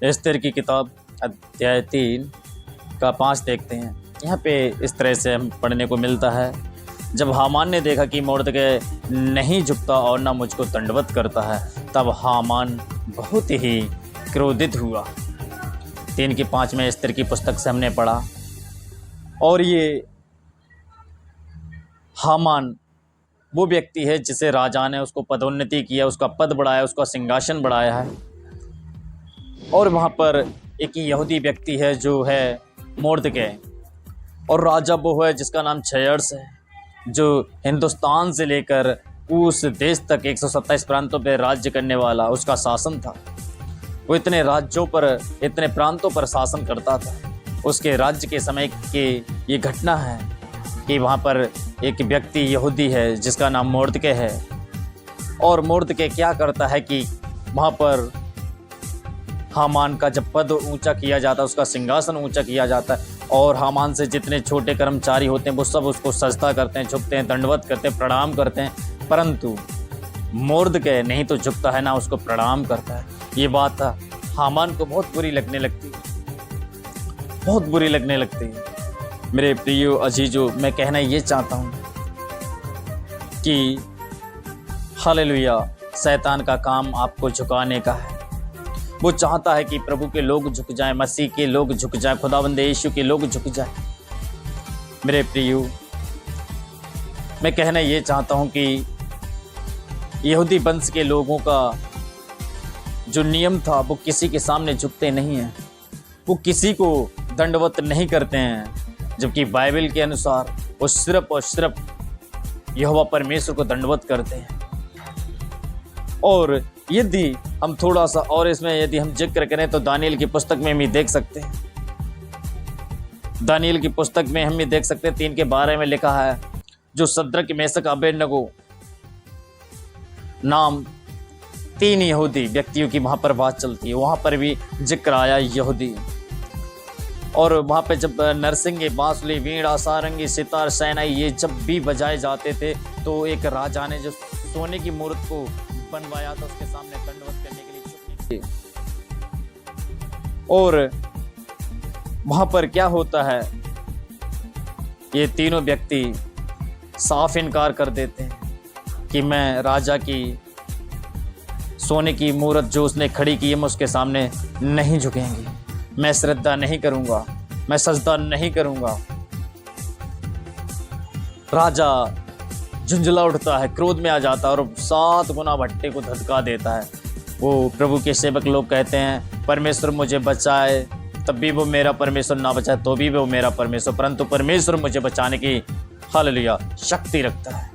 Esther की किताब अध्याय 3 का 5 देखते हैं। यहाँ पे इस तरह से हम पढ़ने को मिलता है, जब हामान ने देखा कि मोर्दकै नहीं झुकता और ना मुझको दंडवत करता है, तब हामान बहुत ही क्रोधित हुआ। 3 की 5 में एस्तेर की पुस्तक से हमने पढ़ा। और ये हामान वो व्यक्ति है जिसे राजा ने उसको पदोन्नति किया, उसका पद बढ़ाया, उसका सिंहासन बढ़ाया है। और वहाँ पर एक यहूदी व्यक्ति है जो है मोर्दकै, और राजा वो है जिसका नाम क्षयर्ष है, जो हिंदुस्तान से लेकर उस देश तक 127 प्रांतों पर राज्य करने वाला उसका शासन था। वो इतने राज्यों पर, इतने प्रांतों पर शासन करता था। उसके राज्य के समय की ये घटना है कि वहाँ पर एक व्यक्ति यहूदी है जिसका नाम मोर्दकै है। और मोर्दकै क्या करता है कि वहाँ पर हामान का जब पद ऊंचा किया जाता है, उसका सिंहासन ऊंचा किया जाता है, और हामान से जितने छोटे कर्मचारी होते हैं वो सब उसको सजदा करते हैं, झुकते हैं, दंडवत करते हैं, प्रणाम करते हैं। परंतु मोर्दकै नहीं तो झुकता है ना उसको प्रणाम करता है। ये बात हामान को बहुत बुरी लगने लगती है, बहुत बुरी लगने लगती है। मेरे प्रियो अजीजों, मैं कहना ये चाहता हूँ कि हालेलुया, शैतान का काम आपको झुकाने का है। वो चाहता है कि प्रभु के लोग झुक जाएं, मसीह के लोग झुक जाएं, खुदावंद यीशु के लोग झुक जाएं। मेरे प्रियो, मैं कहना ये चाहता हूँ कि यहूदी वंश के लोगों का जो नियम था वो किसी के सामने झुकते नहीं हैं, वो किसी को दंडवत नहीं करते हैं, जबकि बाइबल के अनुसार वो सिर्फ और सिर्फ यहोवा परमेश्वर को दंडवत करते हैं। और यदि हम थोड़ा सा और इसमें यदि हम जिक्र करें तो दानियेल की पुस्तक में हम ये देख सकते हैं। दानियेल की पुस्तक में हम ये देख सकते हैं 3 के 12 में लिखा है, जो शद्रक, मेशक, अबेदनगो नाम 3 यहूदी व्यक्तियों की वहाँ पर बात चलती है। वहाँ पर भी जिक्र आया यहूदी। और वहाँ पे जब नरसिंगे, बांसुरी, वीणा, सारंगी, सितार, शहनाई ये जब भी बजाए जाते थे तो एक राजा ने जो सोने की मूर्त को बनवाया था उसके सामने दंडवत करने के लिए झुकने। और वहाँ पर क्या होता है, ये तीनों व्यक्ति साफ इनकार कर देते हैं कि मैं राजा की सोने की मूर्त जो उसने खड़ी की है मैं उसके सामने नहीं झुकेंगे, मैं श्रद्धा नहीं करूंगा, मैं सजदा नहीं करूंगा। राजा झुंझला उठता है, क्रोध में आ जाता है और 7 गुना भट्टे को धधका देता है। वो प्रभु के सेवक लोग कहते हैं, परमेश्वर मुझे बचाए, तब भी वो मेरा परमेश्वर ना बचाए तो भी वो मेरा परमेश्वर, परंतु परमेश्वर मुझे बचाने की हालेलुया शक्ति रखता है।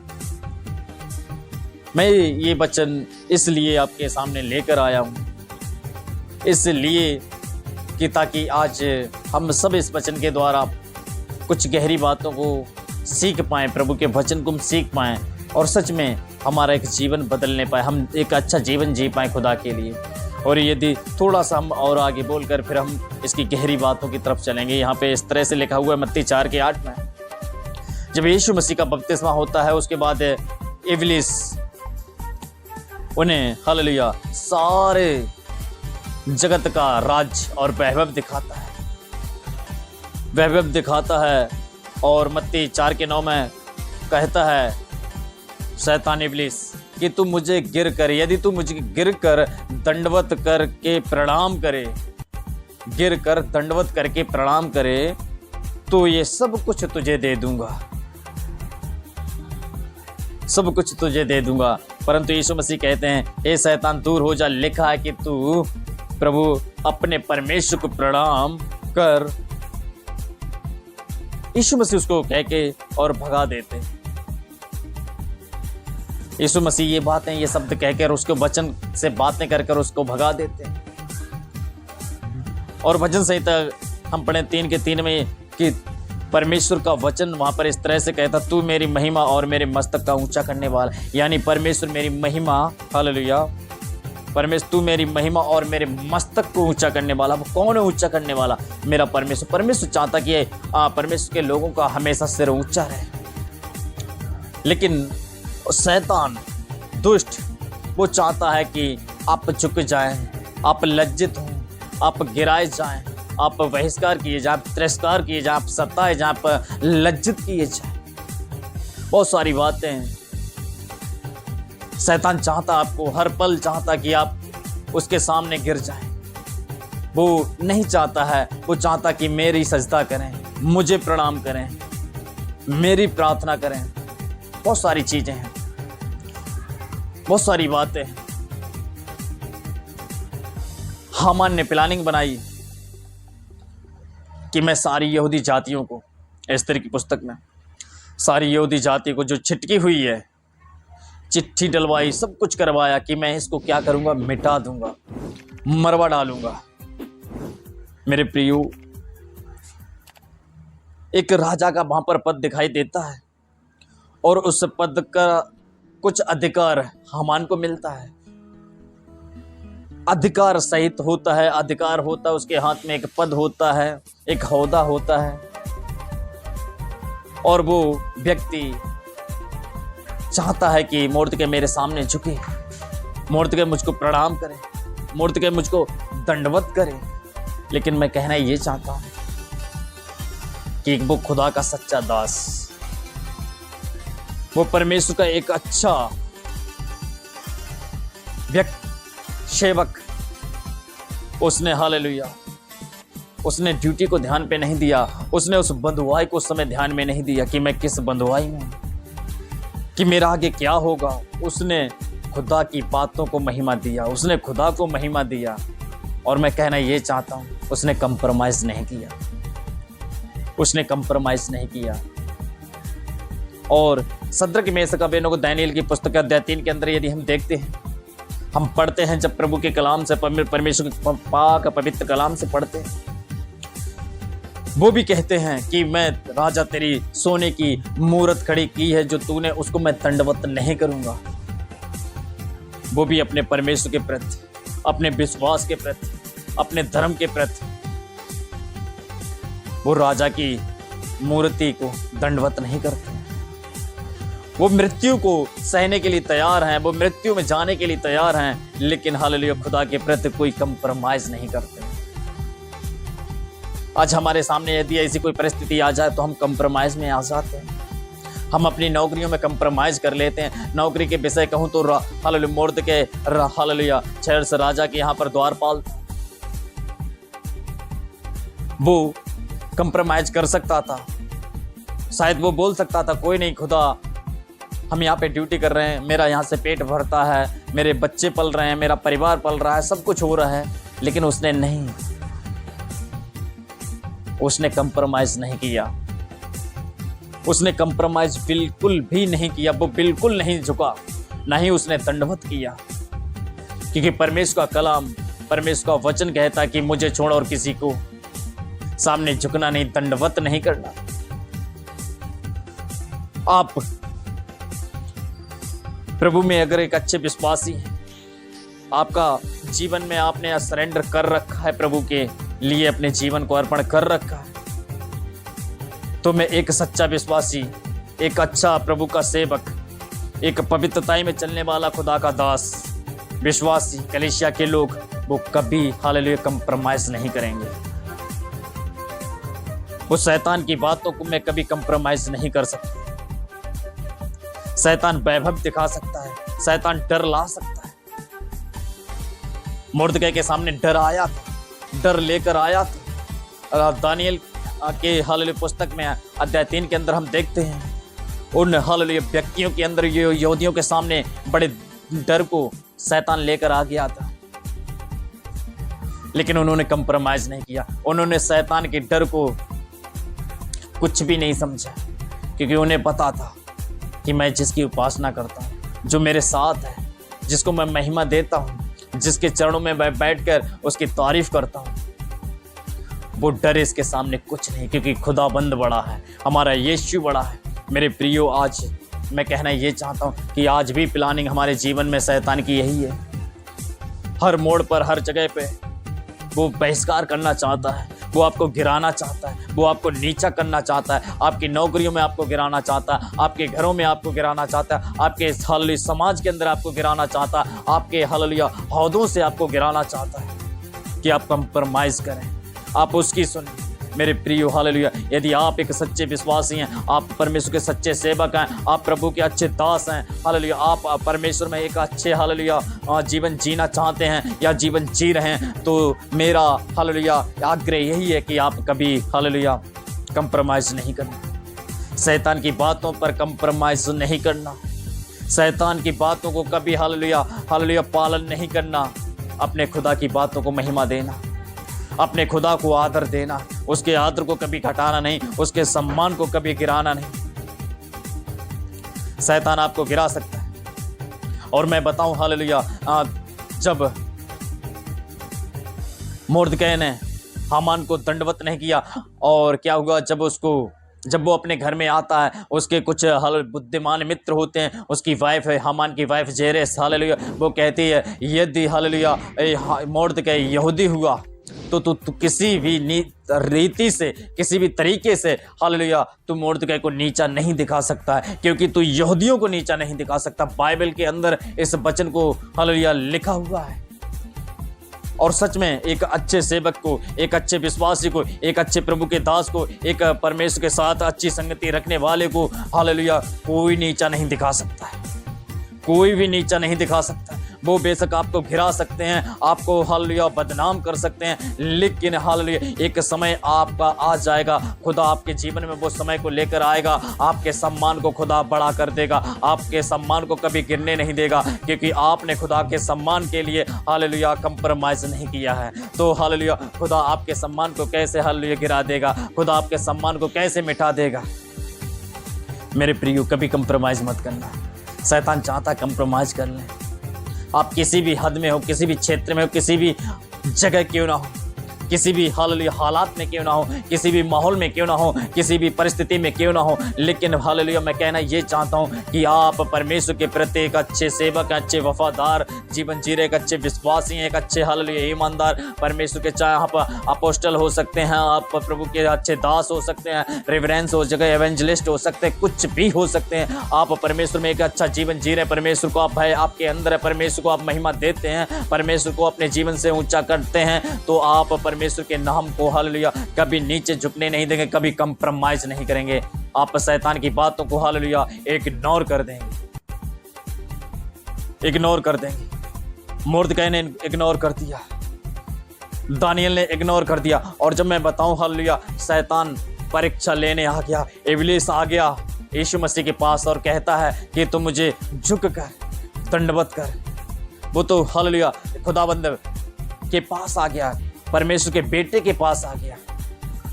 मैं ये वचन इसलिए आपके सामने लेकर आया हूँ, इसलिए कि ताकि आज हम सब इस वचन के द्वारा कुछ गहरी बातों को सीख पाएँ, प्रभु के वचन को हम सीख पाएँ और सच में हमारा एक जीवन बदलने पाए, हम एक अच्छा जीवन जी पाएँ खुदा के लिए। और यदि थोड़ा सा हम और आगे बोलकर फिर हम इसकी गहरी बातों की तरफ चलेंगे। यहाँ पे इस तरह से लिखा हुआ है मत्ती 4 के 8 में, जब यीशु मसीह का बपतिस्मा होता है उसके बाद इब्लिस उन्हें हालेलुया सारे जगत का राज और वैभव दिखाता है, वैभव दिखाता है। और मत्ती 4 के 9 में कहता है शैतान इब्लिस कि तू मुझे गिर कर, यदि तू मुझे गिर कर दंडवत करके प्रणाम करे, गिर कर दंडवत करके प्रणाम करे तो ये सब कुछ तुझे दे दूंगा, सब कुछ तुझे दे दूंगा। परंतु यीशु मसीह कहते हैं, हे शैतान दूर हो जा, लिखा है कि तू प्रभु अपने परमेश्वर को प्रणाम कर। यीशु मसीह उसको कह के और भगा देते। यीशु मसीह ये बातें, ये शब्द कहकर उसके वचन से बातें कर कर उसको भगा देते हैं। और भजन संहिता हम पढ़े 3 के 3 में कि परमेश्वर का वचन वहाँ पर इस तरह से कहता, तू मेरी महिमा और मेरे मस्तक का ऊंचा करने वाला, यानी परमेश्वर मेरी महिमा, हालेलुया, परमेश्वर तू मेरी महिमा और मेरे मस्तक को ऊंचा करने वाला। वो कौन है ऊंचा करने वाला? मेरा परमेश्वर। परमेश्वर चाहता कि परमेश्वर के लोगों का हमेशा सिर ऊंचा रहे, लेकिन शैतान दुष्ट वो चाहता है कि आप झुक जाएं, आप लज्जित हों, आप गिराए जाएं, आप बहिष्कार किए जाएं, आप तिरस्कार किए जाएं, आप सताए जाएं, आप लज्जित किए जाएं। बहुत सारी बातें हैं। शैतान चाहता आपको, हर पल चाहता कि आप उसके सामने गिर जाएं। वो नहीं चाहता है, वो चाहता कि मेरी सजदा करें, मुझे प्रणाम करें, मेरी प्रार्थना करें। बहुत सारी चीजें हैं, बहुत सारी बातें हैं। हामान ने प्लानिंग बनाई कि मैं सारी यहूदी जातियों को, एस्तर की पुस्तक में सारी यहूदी जाति को जो छिटकी हुई है, चिट्ठी डलवाई, सब कुछ करवाया कि मैं इसको क्या करूंगा, मिटा दूंगा, मरवा डालूंगा। मेरे प्रियो, एक राजा का वहां पर पद दिखाई देता है और उस पद का कुछ अधिकार हामान को मिलता है। अधिकार सहित होता है, अधिकार होता है, उसके हाथ में एक पद होता है, एक ओहदा होता है और वो व्यक्ति चाहता है कि मोर्दकै मेरे सामने झुके, मोर्दकै मुझको प्रणाम करे, मोर्दकै मुझको दंडवत करे। लेकिन मैं कहना ये चाहता हूं कि वो खुदा का सच्चा दास, वो परमेश्वर का एक अच्छा सेवक, उसने हालेलुया, उसने ड्यूटी को ध्यान पे नहीं दिया, उसने उस बंधुआई को उस समय ध्यान में नहीं दिया कि मैं किस बंधुआई में, कि मेरा आगे क्या होगा। उसने खुदा की बातों को महिमा दिया, उसने खुदा को महिमा दिया। और मैं कहना ये चाहता हूं, उसने कंप्रोमाइज नहीं किया, उसने कंप्रोमाइज नहीं किया। और सद्रक मेशक अबेदनगो दानिय्येल की पुस्तक अध्याय 3 के अंदर यदि हम देखते हैं, हम पढ़ते हैं, जब प्रभु के कलाम से, परमेश्वर के पाक पवित्र कलाम से पढ़ते हैं, वो भी कहते हैं कि मैं राजा तेरी सोने की मूरत खड़ी की है जो तूने, उसको मैं दंडवत नहीं करूंगा। वो भी अपने परमेश्वर के प्रति, अपने विश्वास के प्रति, अपने धर्म के प्रति वो राजा की मूर्ति को दंडवत नहीं करते। वो मृत्यु को सहने के लिए तैयार हैं, वो मृत्यु में जाने के लिए तैयार हैं, लेकिन हालेलुया खुदा के प्रति कोई कंप्रोमाइज नहीं करते। आज हमारे सामने यदि ऐसी कोई परिस्थिति आ जाए तो हम कंप्रोमाइज में आ जाते हैं। हम अपनी नौकरियों में कंप्रोमाइज कर लेते हैं। नौकरी के विषय कहूं तो हालेलुया मोर्दकै हालेलुया छैर राजा के यहाँ पर द्वारपाल, वो कंप्रोमाइज कर सकता था। शायद वो बोल सकता था, कोई नहीं खुदा, हम यहाँ पे ड्यूटी कर रहे हैं, मेरा यहाँ से पेट भरता है, मेरे बच्चे पल रहे हैं, मेरा परिवार पल रहा है, सब कुछ हो रहा है। लेकिन उसने नहीं, उसने कंप्रोमाइज नहीं किया, उसने कंप्रोमाइज बिल्कुल भी नहीं किया। वो बिल्कुल नहीं झुका, ना ही उसने दंडवत किया, क्योंकि परमेश्वर का कलाम, परमेश्वर का वचन कहता है कि मुझे छोड़ और किसी को सामने झुकना नहीं, दंडवत नहीं करना। आप प्रभु में अगर एक अच्छे विश्वासी हैं, आपका जीवन में आपने सरेंडर कर रखा है, प्रभु के लिए अपने जीवन को अर्पण कर रखा है, तो मैं एक सच्चा विश्वासी, एक अच्छा प्रभु का सेवक, एक पवित्रताई में चलने वाला खुदा का दास, विश्वासी, कलीसिया के लोग, वो कभी हालेलुया कंप्रोमाइज नहीं करेंगे। वो शैतान की बातों को मैं कभी कंप्रोमाइज नहीं कर सकता। शैतान वैभव दिखा सकता है, शैतान डर ला सकता है। मोर्दकै के सामने डर आया था, डर लेकर आया था। दानिय्येल के हालेलुया पुस्तक में अध्याय 3 के अंदर हम देखते हैं, उन हालेलुया व्यक्तियों के अंदर, ये यहूदियों के सामने बड़े डर को शैतान लेकर आ गया था, लेकिन उन्होंने कंप्रोमाइज नहीं किया। उन्होंने शैतान के डर को कुछ भी नहीं समझा, क्योंकि उन्हें पता था कि मैं जिसकी उपासना करता हूँ, जो मेरे साथ है, जिसको मैं महिमा देता हूँ, जिसके चरणों में मैं बैठकर उसकी तारीफ करता हूँ, वो डर इसके सामने कुछ नहीं, क्योंकि खुदाबंद बड़ा है, हमारा यीशु बड़ा है। मेरे प्रियो, आज मैं कहना ये चाहता हूँ कि आज भी प्लानिंग हमारे जीवन में शैतान की यही है। हर मोड़ पर, हर जगह पे वो बहिष्कार करना चाहता है, वो आपको गिराना चाहता है, वो आपको नीचा करना चाहता है, आपकी नौकरियों में आपको गिराना चाहता है, आपके घरों में आपको गिराना चाहता है, आपके हालेलुया समाज के अंदर आपको गिराना चाहता है, आपके हालेलुया ओहदों से आपको गिराना चाहता है। कि आप कंप्रोमाइज़ करें, आप उसकी सुनें। मेरे प्रियो हालेलुया, यदि आप एक सच्चे विश्वासी हैं, आप परमेश्वर के सच्चे सेवक हैं, आप प्रभु के अच्छे दास हैं, हालेलुया, आप परमेश्वर में एक अच्छे हालेलुया जीवन जीना चाहते हैं या जीवन जी रहे हैं, तो मेरा हालेलुया आग्रह यही है कि आप कभी हालेलुया कंप्रोमाइज़ नहीं करना, शैतान की बातों पर कंप्रोमाइज़ नहीं करना, शैतान की बातों को कभी हालेलुया हालेलुया पालन नहीं करना, अपने खुदा की बातों को महिमा देना, अपने खुदा को आदर देना, उसके आदर को कभी घटाना नहीं, उसके सम्मान को कभी गिराना नहीं। शैतान आपको गिरा सकता है। और मैं बताऊं हालेलुया, जब मुर्दकै ने हामान को दंडवत नहीं किया, और क्या हुआ जब वो अपने घर में आता है, उसके कुछ बुद्धिमान मित्र होते हैं, उसकी वाइफ है हामान की वाइफ जेरेस हालेलुया, वो कहती है यदि हालेलुया मुर्दकै यहूदी हुआ तो तू किसी भी रीति से, किसी भी तरीके से हालेलुया तू मुर्दकै को नीचा नहीं दिखा सकता है, क्योंकि तू यहूदियों को नीचा नहीं दिखा सकता। बाइबल के अंदर इस वचन को हालेलुया लिखा हुआ है। और सच में एक अच्छे सेवक को, एक अच्छे विश्वासी को, एक अच्छे प्रभु के दास को, एक परमेश्वर के साथ अच्छी संगति रखने वाले को हालेलुया कोई नीचा नहीं दिखा सकता है, कोई भी नीचा नहीं दिखा सकता। वो बेशक आपको घिरा सकते हैं, आपको हालेलुया बदनाम कर सकते हैं, लेकिन हालेलुया एक समय आपका आ जाएगा, खुदा आपके जीवन में वो समय को लेकर आएगा, आपके सम्मान को खुदा बड़ा कर देगा, आपके सम्मान को कभी गिरने नहीं देगा, क्योंकि आपने खुदा के सम्मान के लिए हालेलुया कंप्रोमाइज़ नहीं किया है। तो हालेलुया खुदा आपके सम्मान को कैसे हालेलुया गिरा देगा, खुदा आपके सम्मान को कैसे मिटा देगा। मेरे प्रियो, कभी कंप्रोमाइज़ मत करना। शैतान चाहता कंप्रोमाइज़ कर लें। आप किसी भी हद में हो, किसी भी क्षेत्र में हो, किसी भी जगह क्यों ना हो, किसी भी हालेलुया हालात में क्यों ना हो, किसी भी माहौल में क्यों ना हो, किसी भी परिस्थिति में क्यों ना हो, लेकिन हालेलुया मैं कहना ये चाहता हूँ कि आप परमेश्वर के प्रति एक अच्छे सेवक, अच्छे वफादार जीवन जी रहे, एक अच्छे विश्वासी हैं, एक अच्छे हालेलुया ईमानदार परमेश्वर के, चाहे आप अपोस्टल हो सकते हैं, आप प्रभु के अच्छे दास हो सकते हैं, रेवरेंस हो जगह एवेंजलिस्ट हो सकते हैं, कुछ भी हो सकते हैं। आप परमेश्वर में एक अच्छा जीवन जी रहे, परमेश्वर को आप भय आपके अंदर है, परमेश्वर को आप महिमा देते हैं, परमेश्वर को अपने जीवन से ऊंचा करते हैं, तो आप परमेश्वर के नाम को हालेलुया कभी नीचे झुकने नहीं देंगे, कभी कंप्रोमाइज नहीं करेंगे। आप शैतान की बातों को हालेलुया इग्नोर कर देंगे, इग्नोर कर देंगे। मुर्दकै ने इग्नोर कर दिया, दानियल ने इग्नोर कर दिया। और जब मैं बताऊं हालेलुया शैतान परीक्षा लेने आ गया, इब्लीस आ गया यीशु मसीह के पास और कहता है कि तुम मुझे झुक कर दंडवत कर। वो तो हालेलुया खुदाबंद के पास आ गया, परमेश्वर के बेटे के पास आ गया,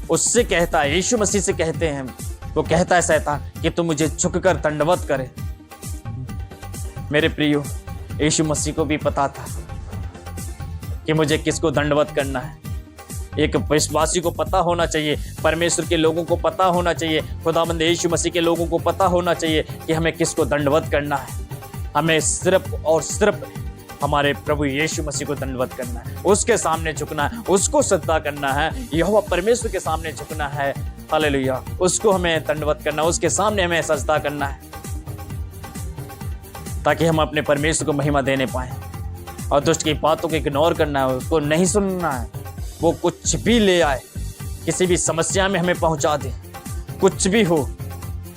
उससे कहता है, यीशु मसीह से कहते हैं, वो कहता है शैतान कि तुम मुझे झुककर दंडवत करे। मेरे प्रियो, यीशु मसीह को भी पता था कि मुझे किसको दंडवत करना है। एक विश्वासी को पता होना चाहिए, परमेश्वर के लोगों को पता होना चाहिए, खुदाबंद यीशु मसीह के लोगों को पता होना चाहिए कि हमें किसको दंडवत करना है। हमें सिर्फ और सिर्फ हमारे प्रभु यीशु मसीह को दंडवत करना है, उसके सामने झुकना है, उसको सजदा करना है, यहोवा परमेश्वर के सामने झुकना है। हालेलुया, उसको हमें दंडवत करना, उसके सामने हमें सजदा करना है, ताकि हम अपने परमेश्वर को महिमा देने पाएं। और दुष्ट की बातों को इग्नोर करना है, उसको नहीं सुनना है। वो कुछ भी ले आए, किसी भी समस्या में हमें पहुंचा दे, कुछ भी हो,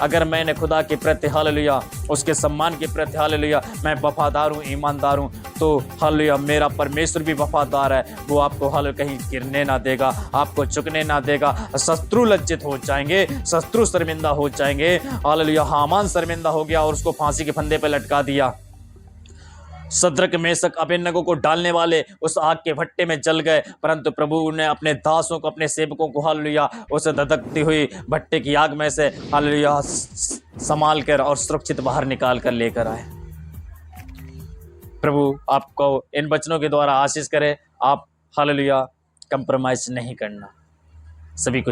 अगर मैंने खुदा के प्रति हालेलुया, उसके सम्मान के प्रति हालेलुया मैं वफादार हूँ, ईमानदार हूँ, तो हालेलुया मेरा परमेश्वर भी वफादार है। वो आपको हालेलुया कहीं गिरने ना देगा, आपको झुकने ना देगा। शत्रु लज्जित हो जाएंगे, शत्रु शर्मिंदा हो जाएंगे। हालेलुया हामान शर्मिंदा हो गया और उसको फांसी के फंदे पर लटका दिया। सद्रक मेशक अबेदनगो को डालने वाले उस आग के भट्टे में जल गए, परंतु प्रभु ने अपने दासों को, अपने सेवकों को हालेलुया उस धधकती हुई भट्टे की आग में से हालेलुया संभाल कर और सुरक्षित बाहर निकाल कर लेकर आए। प्रभु आपको इन वचनों के द्वारा आशीष करे। आप हालेलुया कंप्रोमाइज नहीं करना। सभी को